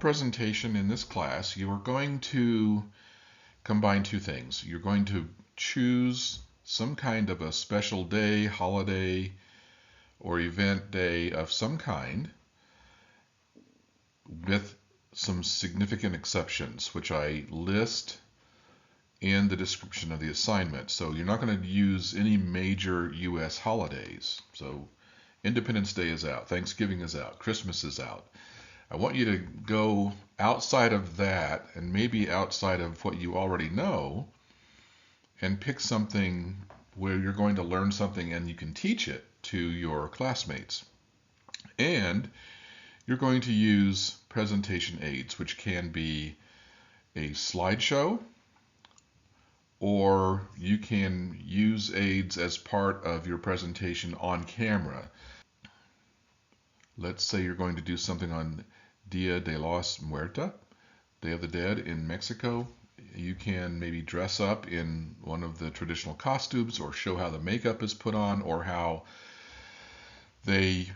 presentation in this class, you are going to combine two things. You're going to choose some kind of a special day, holiday, or event day of some kind with some significant exceptions, which I list in the description of the assignment. So you're not going to use any major U.S. holidays. So Independence Day is out, Thanksgiving is out, Christmas is out. I want you to go outside of that and maybe outside of what you already know and pick something where you're going to learn something and you can teach it to your classmates. And you're going to use presentation aids, which can be a slideshow, or you can use aids as part of your presentation on camera. Let's say you're going to do something on Dia de los Muertos, Day of the Dead in Mexico. You can maybe dress up in one of the traditional costumes or show how the makeup is put on or how they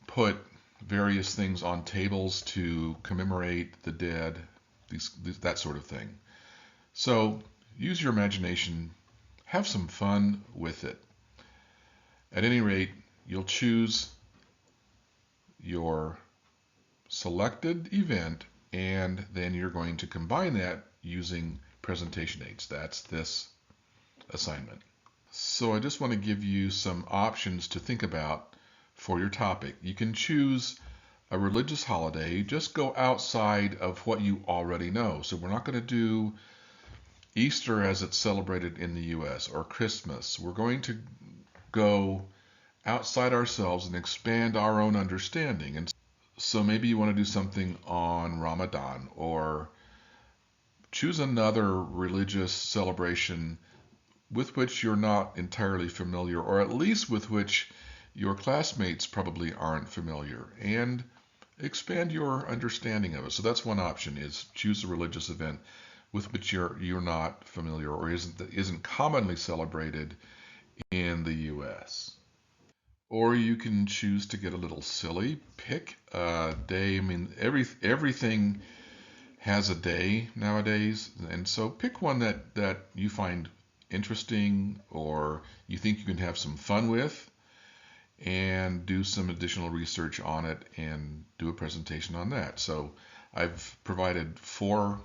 put various things on tables to commemorate the dead, that sort of thing. So use your imagination, have some fun with it. At any rate, you'll choose your selected event and then you're going to combine that using presentation aids. That's this assignment. So I just want to give you some options to think about for your topic. You can choose a religious holiday. Just go outside of what you already know. So we're not going to do Easter as it's celebrated in the U.S. or Christmas. We're going to go outside ourselves and expand our own understanding. And so maybe you want to do something on Ramadan or choose another religious celebration with which you're not entirely familiar, or at least with which your classmates probably aren't familiar, and expand your understanding of it. So that's one option, is choose a religious event with which you're not familiar or isn't commonly celebrated in the US. Or you can choose to get a little silly. Pick a day. I mean, everything has a day nowadays, and so pick one that you find interesting or you think you can have some fun with, and do some additional research on it and do a presentation on that. So I've provided 4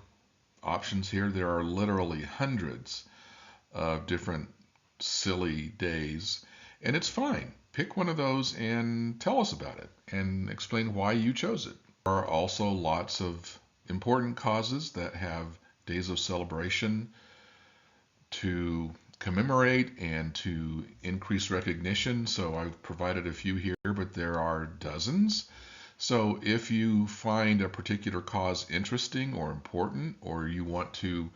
options here. There are literally hundreds of different silly days, and it's fine. Pick one of those and tell us about it and explain why you chose it. There are also lots of important causes that have days of celebration to commemorate and to increase recognition. So I've provided a few here, but there are dozens. So if you find a particular cause interesting or important, or you want to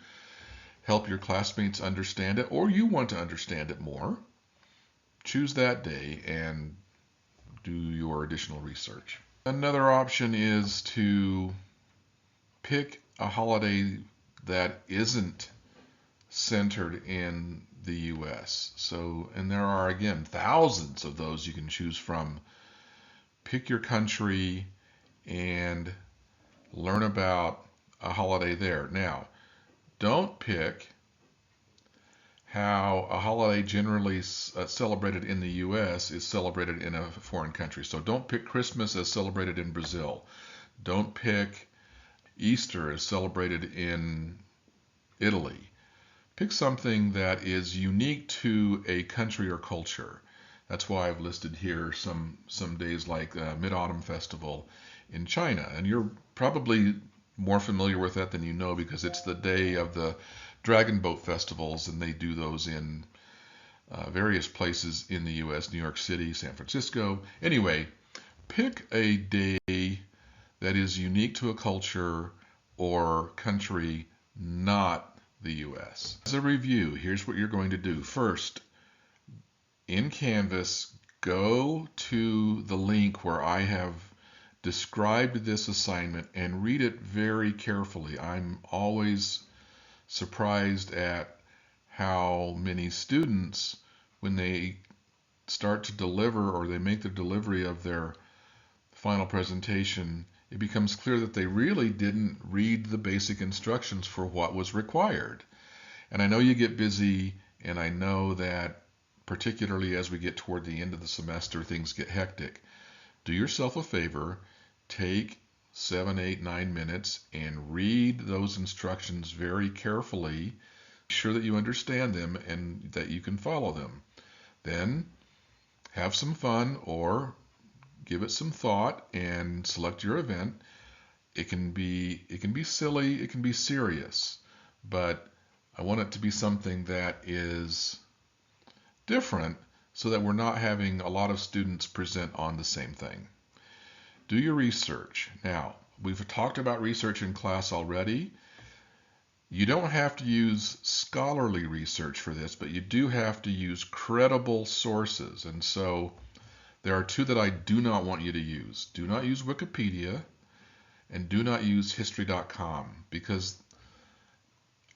help your classmates understand it, or you want to understand it more, choose that day and do your additional research. Another option is to pick a holiday that isn't centered in the US. So, and there are again thousands of those you can choose from. Pick your country and learn about a holiday there. Now, don't pick how a holiday generally celebrated in the US is celebrated in a foreign country. So don't pick Christmas as celebrated in Brazil. Don't pick Easter as celebrated in Italy. Pick something that is unique to a country or culture. That's why I've listed here some days like Mid-Autumn Festival in China. And you're probably more familiar with that than you know, because it's the day of the Dragon Boat festivals, and they do those in various places in the U.S., New York City, San Francisco. Anyway, pick a day that is unique to a culture or country, not the U.S. As a review, here's what you're going to do. First, in Canvas, go to the link where I have described this assignment and read it very carefully. I'm always surprised at how many students, when they start to deliver or they make the delivery of their final presentation it becomes clear that they really didn't read the basic instructions for what was required. And I know you get busy, and I know that particularly as we get toward the end of the semester, things get hectic. Do yourself a favor, take 7, 8, 9 minutes and read those instructions very carefully. Be sure that you understand them and that you can follow them. Then have some fun or give it some thought and select your event. It can be silly, it can be serious, but I want it to be something that is different so that we're not having a lot of students present on the same thing. Do your research. Now, we've talked about research in class already. You don't have to use scholarly research for this, but you do have to use credible sources. And so there are two that I do not want you to use. Do not use Wikipedia and do not use history.com, because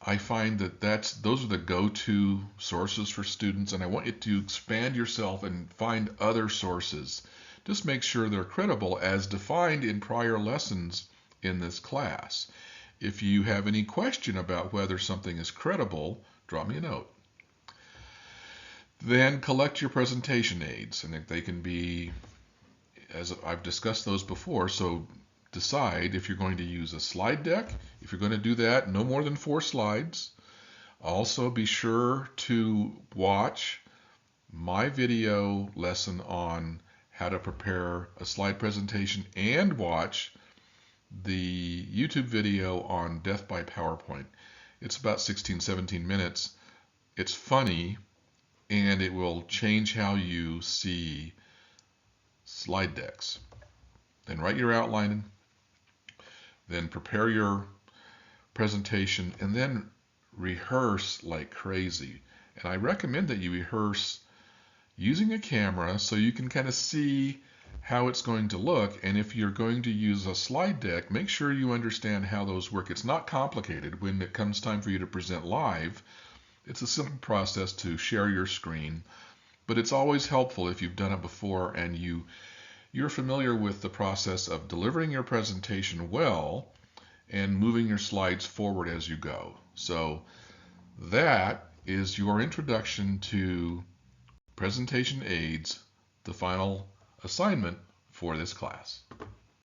I find that those are the go-to sources for students, and I want you to expand yourself and find other sources. Just make sure they're credible as defined in prior lessons in this class. If you have any question about whether something is credible, drop me a note. Then collect your presentation aids, and they can be, as I've discussed those before, so decide if you're going to use a slide deck. If you're going to do that, no more than 4 slides. Also, be sure to watch my video lesson on how to prepare a slide presentation and watch the YouTube video on Death by PowerPoint. It's about 16, 17 minutes. It's funny, and it will change how you see slide decks. Then write your outline, then prepare your presentation, and then rehearse like crazy. And I recommend that you rehearse using a camera so you can kind of see how it's going to look. And if you're going to use a slide deck, make sure you understand how those work. It's not complicated. When it comes time for you to present live, it's a simple process to share your screen, but it's always helpful if you've done it before and you're familiar with the process of delivering your presentation well and moving your slides forward as you go. So that is your introduction to presentation aids, the final assignment for this class.